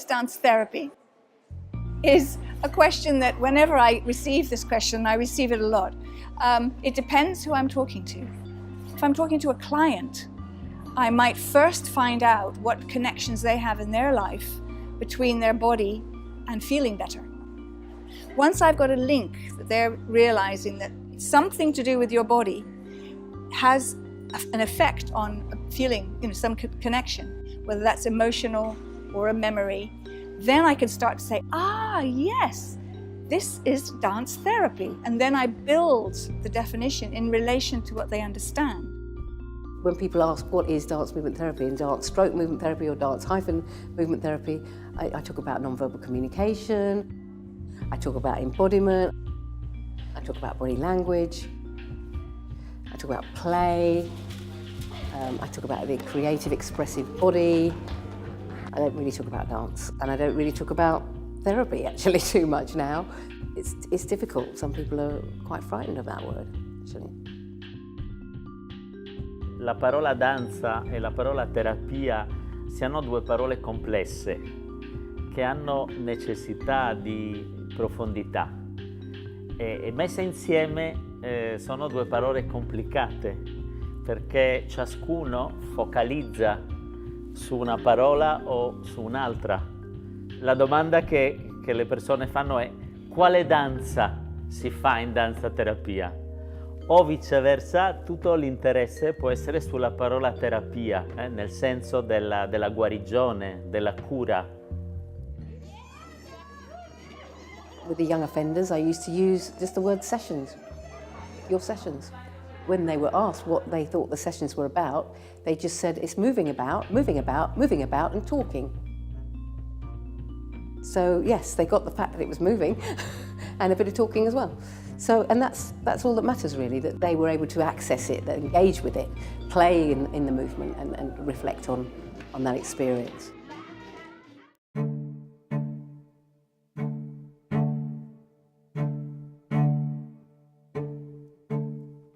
is dance therapy? Is a question that whenever I receive this question, I receive it a lot. It depends who I'm talking to. If I'm talking to a client, I might first find out what connections they have in their life between their body and feeling better. Once I've got a link that they're realizing that something to do with your body has an effect on feeling, some connection, whether that's emotional or a memory, then I can start to say, yes, this is dance therapy. And then I build the definition in relation to what they understand. When people ask what is dance movement therapy and dance stroke movement therapy or dance hyphen movement therapy, I talk about non-verbal communication, I talk about embodiment, I talk about body language, I talk about play, I talk about the creative expressive body. I don't really talk about dance, and I don't really talk about therapy actually too much now. It's difficult. Some people are quite frightened of that word, actually. La parola danza e la parola terapia siano due parole complesse che hanno necessità di profondità e messe insieme sono due parole complicate perché ciascuno focalizza su una parola o su un'altra. La domanda che le persone fanno è: quale danza si fa in danza terapia? O viceversa, tutto l'interesse può essere sulla parola terapia, nel senso della guarigione, della cura. With the young offenders, I used to use just the word sessions, your sessions. When they were asked what they thought the sessions were about, they just said it's moving about, and talking. So yes, they got the fact that it was moving and a bit of talking as well. So, and that's all that matters really, that they were able to access it, that engage with it, play in the movement and reflect on that experience.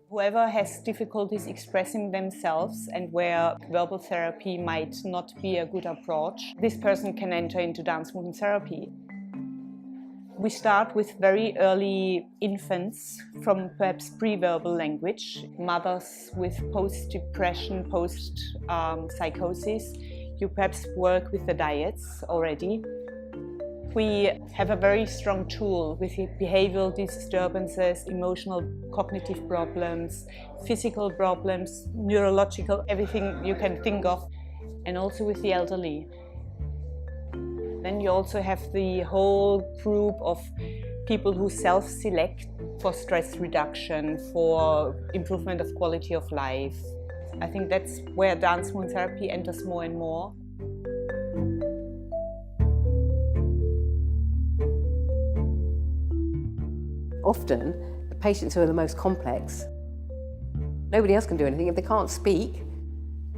Whoever has difficulties expressing themselves and where verbal therapy might not be a good approach, this person can enter into dance movement therapy. We start with very early infants from perhaps pre-verbal language, mothers with post-depression, post-psychosis. You perhaps work with the diets already. We have a very strong tool with behavioral disturbances, emotional, cognitive problems, physical problems, neurological, everything you can think of, and also with the elderly. Then you also have the whole group of people who self-select for stress reduction, for improvement of quality of life. I think that's where dance movement therapy enters more and more. Often, the patients who are the most complex, nobody else can do anything. If they can't speak,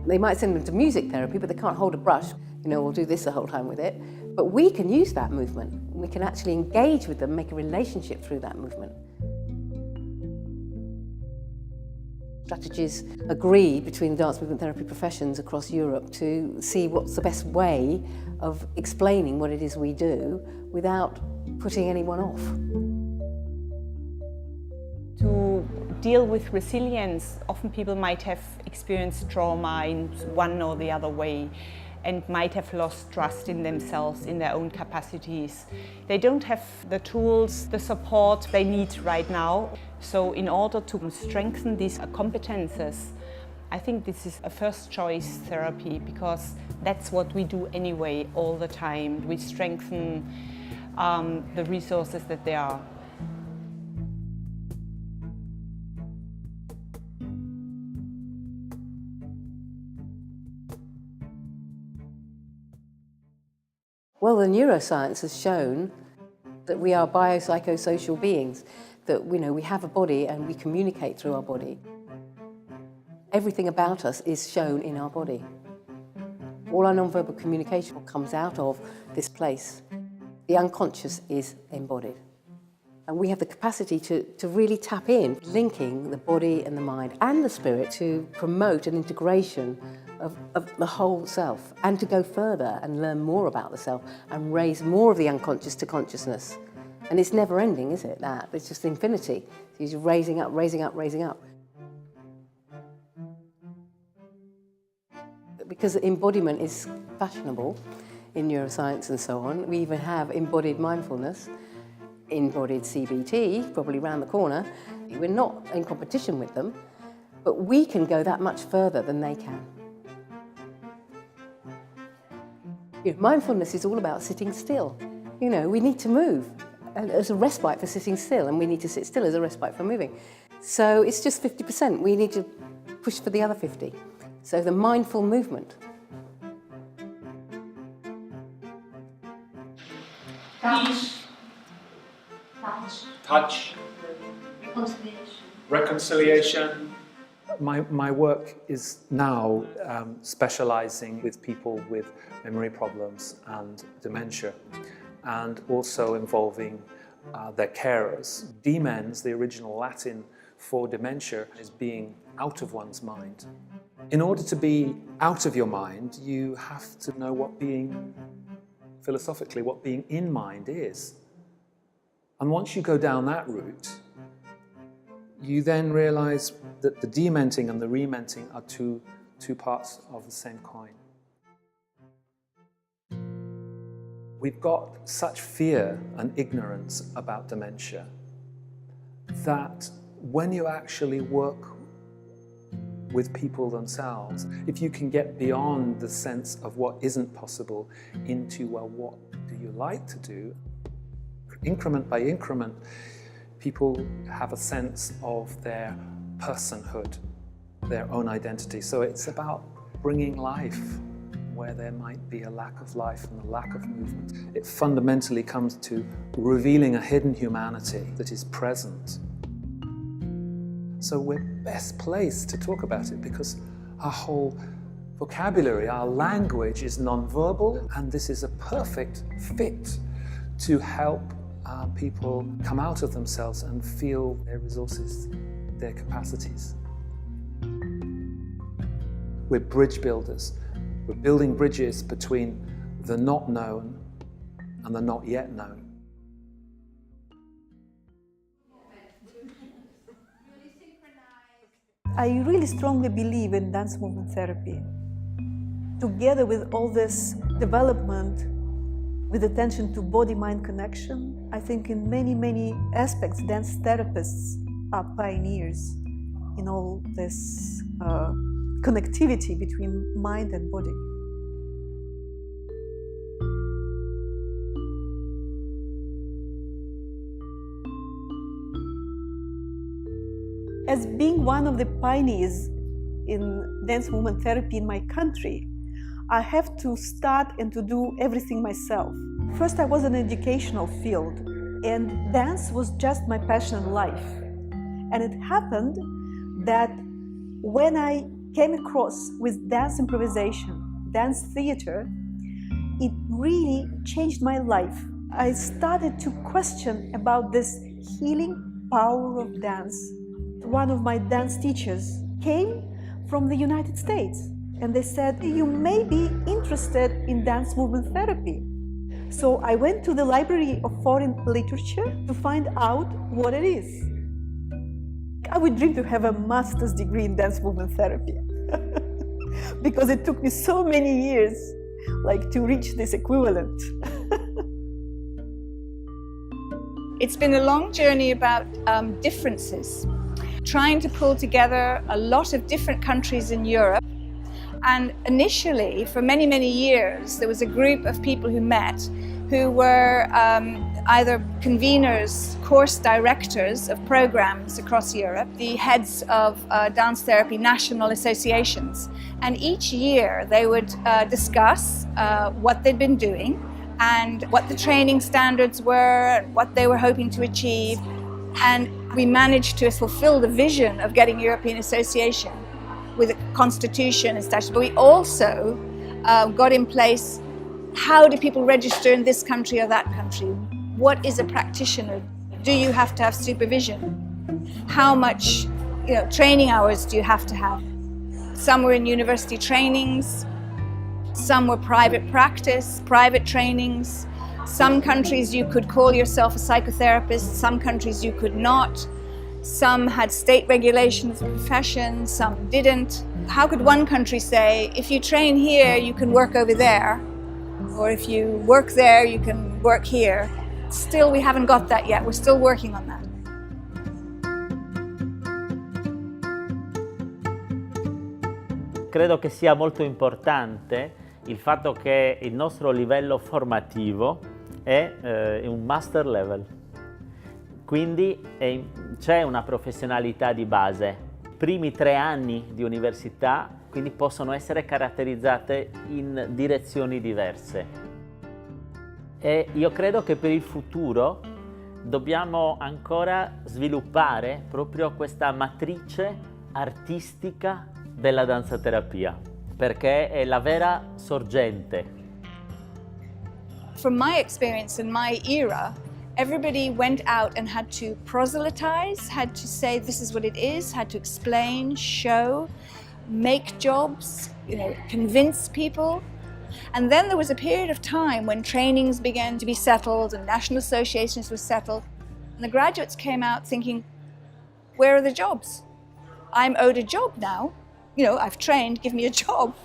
they might send them to music therapy, but they can't hold a brush, we'll do this the whole time with it. But we can use that movement. We can actually engage with them, make a relationship through that movement. Strategies agreed between dance movement therapy professions across Europe to see what's the best way of explaining what it is we do without putting anyone off. To deal with resilience, often people might have experienced trauma in one or the other way and might have lost trust in themselves, in their own capacities. They don't have the tools, the support they need right now. So in order to strengthen these competences, I think this is a first choice therapy because that's what we do anyway all the time. We strengthen the resources that there are. Well, the neuroscience has shown that we are biopsychosocial beings, that we have a body and we communicate through our body. Everything about us is shown in our body. All our non-verbal communication comes out of this place. The unconscious is embodied. And we have the capacity to really tap in, linking the body and the mind and the spirit to promote an integration of the whole self, and to go further and learn more about the self and raise more of the unconscious to consciousness. And it's never ending, is it, that? It's just infinity. It's raising up, raising up, raising up. Because embodiment is fashionable in neuroscience and so on, we even have embodied mindfulness, embodied CBT, probably round the corner. We're not in competition with them, but we can go that much further than they can. Mindfulness is all about sitting still. We need to move as a respite for sitting still, and we need to sit still as a respite for moving. So it's just 50%. We need to push for the other 50. So the mindful movement. Touch. Reconciliation. My work is now specializing with people with memory problems and dementia, and also involving their carers. Demens, the original Latin for dementia, is being out of one's mind. In order to be out of your mind, you have to know what being, philosophically, what being in mind is. And once you go down that route, you then realize that the dementing and the rementing are two parts of the same coin. We've got such fear and ignorance about dementia that when you actually work with people themselves, if you can get beyond the sense of what isn't possible into, well, what do you like to do? Increment by increment, people have a sense of their personhood, their own identity. So it's about bringing life where there might be a lack of life and a lack of movement. It fundamentally comes to revealing a hidden humanity that is present. So we're best placed to talk about it because our whole vocabulary, our language is non-verbal, and this is a perfect fit to help people come out of themselves and feel their resources, their capacities. We're bridge builders. We're building bridges between the not known and the not yet known. I really strongly believe in dance movement therapy. Together with all this development, with attention to body-mind connection, I think in many, many aspects, dance therapists are pioneers in all this connectivity between mind and body. As being one of the pioneers in dance movement therapy in my country, I have to start and to do everything myself. First, I was in an educational field, and dance was just my passion in life. And it happened that when I came across with dance improvisation, dance theater, it really changed my life. I started to question about this healing power of dance. One of my dance teachers came from the United States, and they said, you may be interested in dance movement therapy. So I went to the Library of Foreign Literature to find out what it is. I would dream to have a master's degree in dance movement therapy because it took me so many years to reach this equivalent. It's been a long journey about differences, trying to pull together a lot of different countries in Europe. And initially, for many, many years, there was a group of people who met who were either conveners, course directors of programs across Europe, the heads of dance therapy national associations. And each year they would discuss what they'd been doing and what the training standards were, and what they were hoping to achieve. And we managed to fulfill the vision of getting European association with a constitution established. But we also got in place, how do people register in this country or that country? What is a practitioner? Do you have to have supervision? How much training hours do you have to have? Some were in university trainings, some were private practice, private trainings. Some countries you could call yourself a psychotherapist, some countries you could not. Some had state regulation of the profession, some didn't. How could one country say, if you train here, you can work over there? Or if you work there, you can work here? Still, we haven't got that yet. We're still working on that. Credo che sia molto importante il fatto che il nostro livello formativo è un master level, quindi c'è una professionalità di base. I primi 3 anni di università quindi possono essere caratterizzate in direzioni diverse. E io credo che per il futuro dobbiamo ancora sviluppare proprio questa matrice artistica della danzaterapia, perché è la vera sorgente. From my experience in my era, everybody went out and had to proselytize, had to say this is what it is, had to explain, show, make jobs, convince people. And then there was a period of time when trainings began to be settled and national associations were settled. And the graduates came out thinking, where are the jobs? I'm owed a job now. I've trained, give me a job.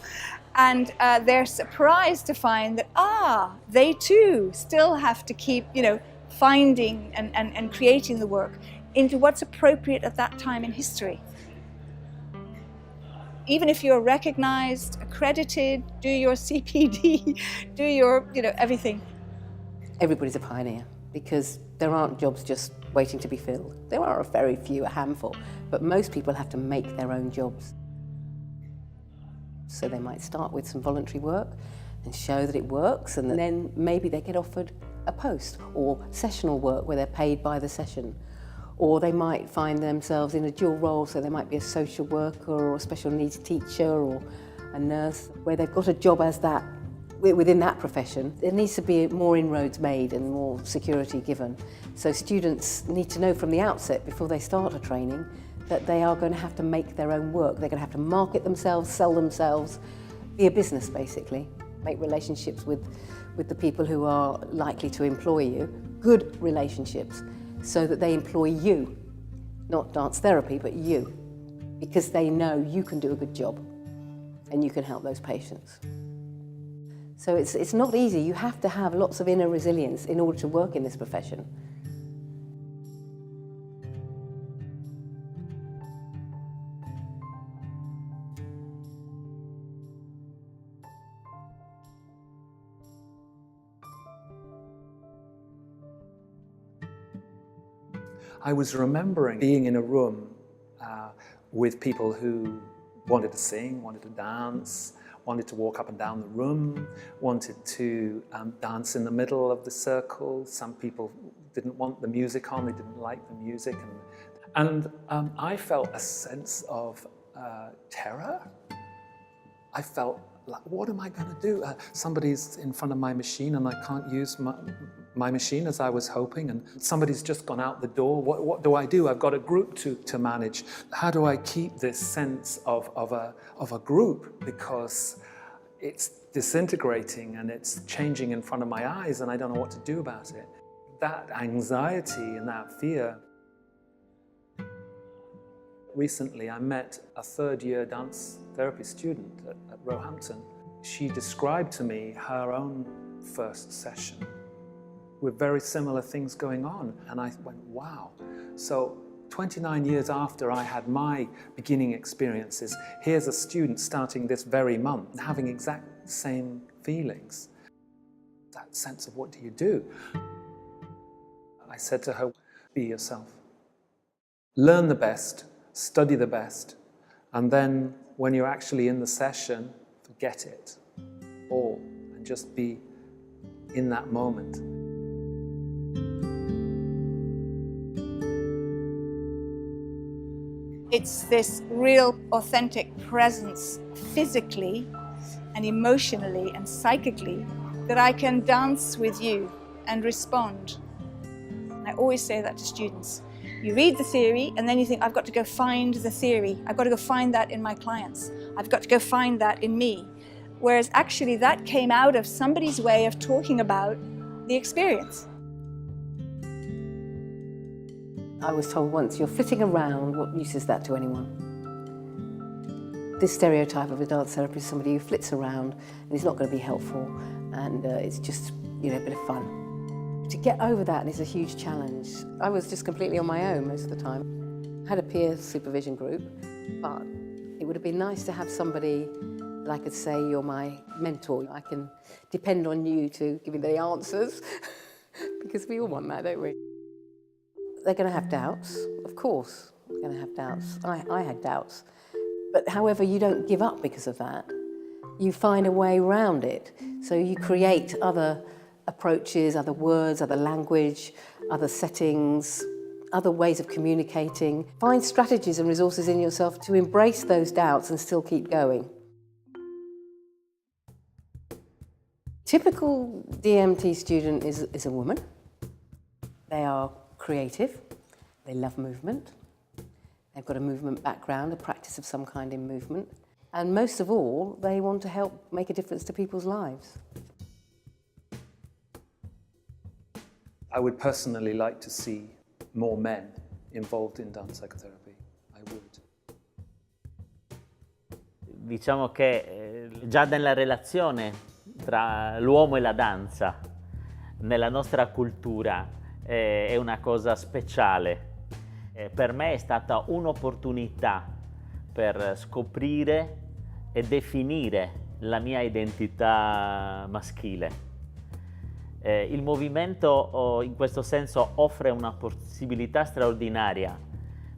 And they're surprised to find that, they too still have to keep, finding and creating the work into what's appropriate at that time in history. Even if you're recognized, accredited, do your CPD, do your, everything. Everybody's a pioneer because there aren't jobs just waiting to be filled. There are a very few, a handful, but most people have to make their own jobs. So they might start with some voluntary work and show that it works, and then maybe they get offered a post or sessional work where they're paid by the session. Or they might find themselves in a dual role, so they might be a social worker or a special needs teacher or a nurse, where they've got a job as that within that profession. There needs to be more inroads made and more security given. So students need to know from the outset, before they start a training, that they are going to have to make their own work. They're going to have to market themselves, sell themselves, be a business basically, make relationships with the people who are likely to employ you, good relationships, so that they employ you, not dance therapy, but you, because they know you can do a good job and you can help those patients. So it's not easy. You have to have lots of inner resilience in order to work in this profession. I was remembering being in a room with people who wanted to sing, wanted to dance, wanted to walk up and down the room, wanted to dance in the middle of the circle. Some people didn't want the music on, they didn't like the music. And I felt a sense of terror. I felt like, what am I going to do? Somebody's in front of my machine and I can't use my machine as I was hoping, and somebody's just gone out the door. What do I do? I've got a group to manage. How do I keep this sense of a group? Because it's disintegrating and it's changing in front of my eyes and I don't know what to do about it. That anxiety and that fear. Recently I met a third-year dance therapy student at Roehampton. She described to me her own first session with very similar things going on, and I went, wow. So 29 years after I had my beginning experiences, here's a student starting this very month and having exact same feelings. That sense of what do you do? I said to her, be yourself. Learn the best, study the best, and then when you're actually in the session, forget it all and just be in that moment. It's this real authentic presence physically and emotionally and psychically that I can dance with you and respond. And I always say that to students. You read the theory and then you think, I've got to go find the theory. I've got to go find that in my clients. I've got to go find that in me. Whereas actually that came out of somebody's way of talking about the experience. I was told once, you're flitting around, what use is that to anyone? This stereotype of a dance therapist is somebody who flits around and is not going to be helpful, and it's just, a bit of fun. To get over that is a huge challenge. I was just completely on my own most of the time. I had a peer supervision group, but it would have been nice to have somebody that I could say, you're my mentor. I can depend on you to give me the answers, because we all want that, don't we? They're going to have doubts, of course. They're going to have doubts. I had doubts. But however, you don't give up because of that. You find a way around it. So you create other approaches, other words, other language, other settings, other ways of communicating. Find strategies and resources in yourself to embrace those doubts and still keep going. Typical DMT student is a woman. They are creative, they love movement, they've got a movement background, a practice of some kind in movement, and most of all, they want to help make a difference to people's lives. I would personally like to see more men involved in dance psychotherapy. I would. Diciamo che già nella relazione tra l'uomo e la danza, nella nostra cultura, è una cosa speciale. Per me è stata un'opportunità per scoprire e definire la mia identità maschile. Il movimento in questo senso offre una possibilità straordinaria,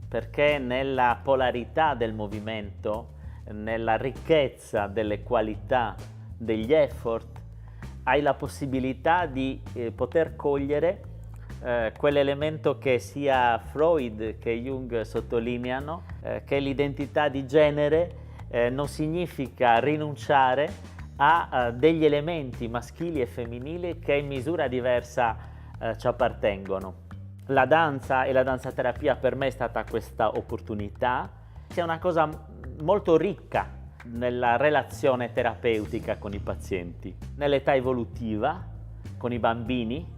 perché nella polarità del movimento, nella ricchezza delle qualità, degli effort, hai la possibilità di poter cogliere quell'elemento che sia Freud che Jung sottolineano, che l'identità di genere non significa rinunciare a degli elementi maschili e femminili che in misura diversa ci appartengono. La danza e la danzaterapia per me è stata questa opportunità, è una cosa molto ricca nella relazione terapeutica con i pazienti, nell'età evolutiva, con i bambini,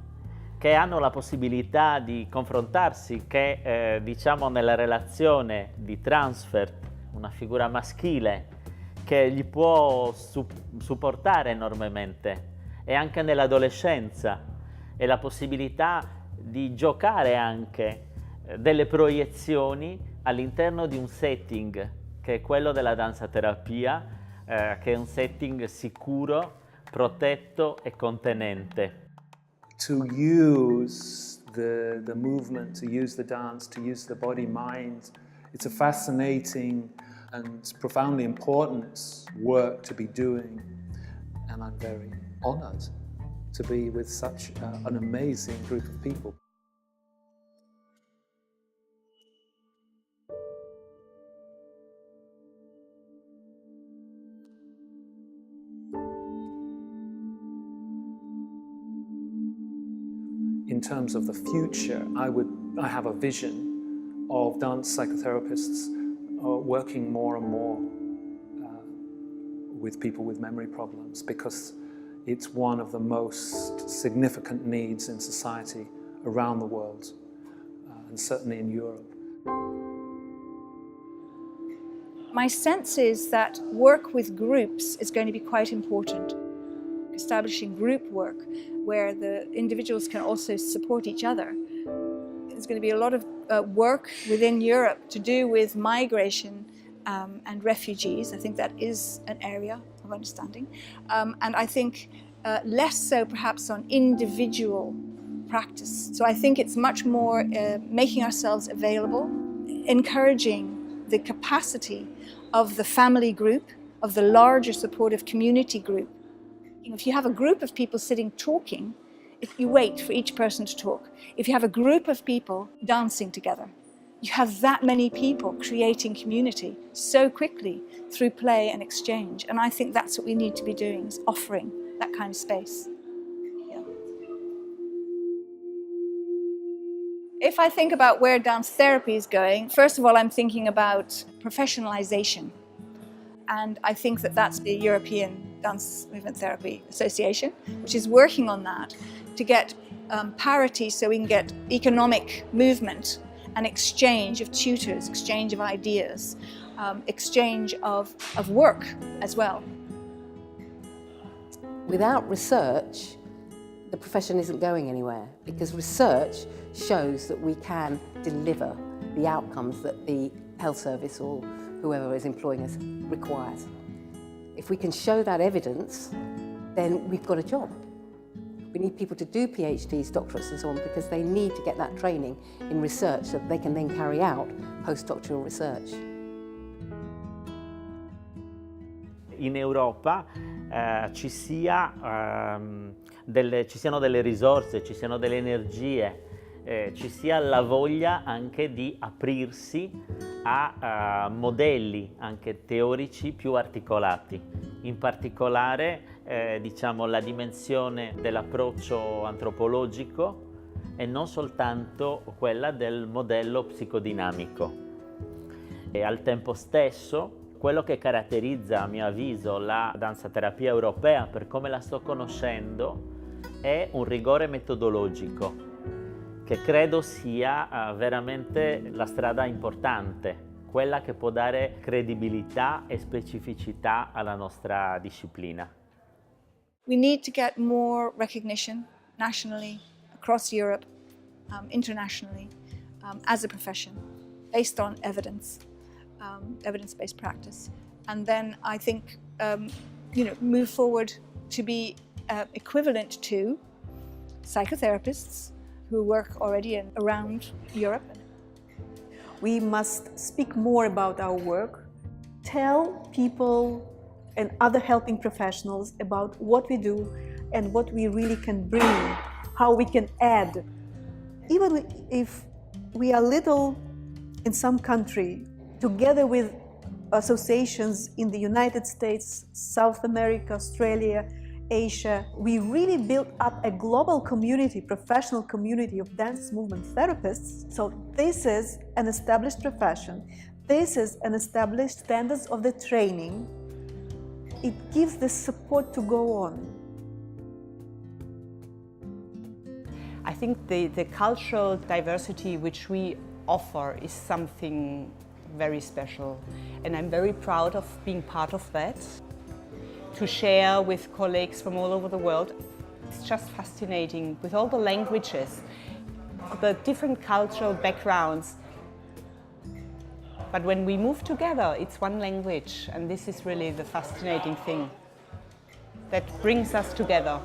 che hanno la possibilità di confrontarsi, che diciamo nella relazione di transfer, una figura maschile che gli può supportare enormemente, e anche nell'adolescenza, e la possibilità di giocare anche delle proiezioni all'interno di un setting che è quello della danzaterapia, che è un setting sicuro, protetto e contenente. To use the movement, to use the dance, to use the body, mind. It's a fascinating and profoundly important work to be doing, and I'm very honoured to be with such an amazing group of people. In terms of the future, I have a vision of dance psychotherapists working more and more with people with memory problems, because it's one of the most significant needs in society around the world, and certainly in Europe. My sense is that work with groups is going to be quite important. Establishing group work where the individuals can also support each other. There's going to be a lot of work within Europe to do with migration and refugees. I think that is an area of understanding. And I think less so perhaps on individual practice. So I think it's much more making ourselves available, encouraging the capacity of the family group, of the larger supportive community group. If you have a group of people sitting talking, if you wait for each person to talk. If you have a group of people dancing together, you have that many people creating community so quickly through play and exchange. And I think that's what we need to be doing, is offering that kind of space. Yeah. If I think about where dance therapy is going, first of all, I'm thinking about professionalization. And I think that that's the European Dance Movement Therapy Association, which is working on that to get parity so we can get economic movement and exchange of tutors, exchange of ideas, exchange of work as well. Without research, the profession isn't going anywhere, because research shows that we can deliver the outcomes that the health service or whoever is employing us requires. If we can show that evidence, then we've got a job. We need people to do PhDs, doctorates and so on, because they need to get that training in research so that they can then carry out postdoctoral research. In Europa ci siano delle risorse, ci siano delle energie, ci sia la voglia anche di aprirsi a modelli anche teorici più articolati, in particolare diciamo la dimensione dell'approccio antropologico e non soltanto quella del modello psicodinamico. E al tempo stesso quello che caratterizza, a mio avviso, la danzaterapia europea, per come la sto conoscendo, è un rigore metodologico, che credo sia veramente la strada importante, quella che può dare credibilità e specificità alla nostra disciplina. We need to get more recognition nationally, across Europe, internationally, as a profession, based on evidence. Evidence-based practice, and then I think move forward to be equivalent to psychotherapists who work already around Europe. We must speak more about our work, tell people and other helping professionals about what we do and what we really can bring, how we can add. Even if we are little in some country, together with associations in the United States, South America, Australia, Asia, we really built up a global community, professional community of dance movement therapists. So this is an established profession. This is an established standards of the training. It gives the support to go on. I think the cultural diversity which we offer is something very special, and I'm very proud of being part of that, to share with colleagues from all over the world. It's just fascinating with all the languages, the different cultural backgrounds. But when we move together, it's one language, and this is really the fascinating thing that brings us together.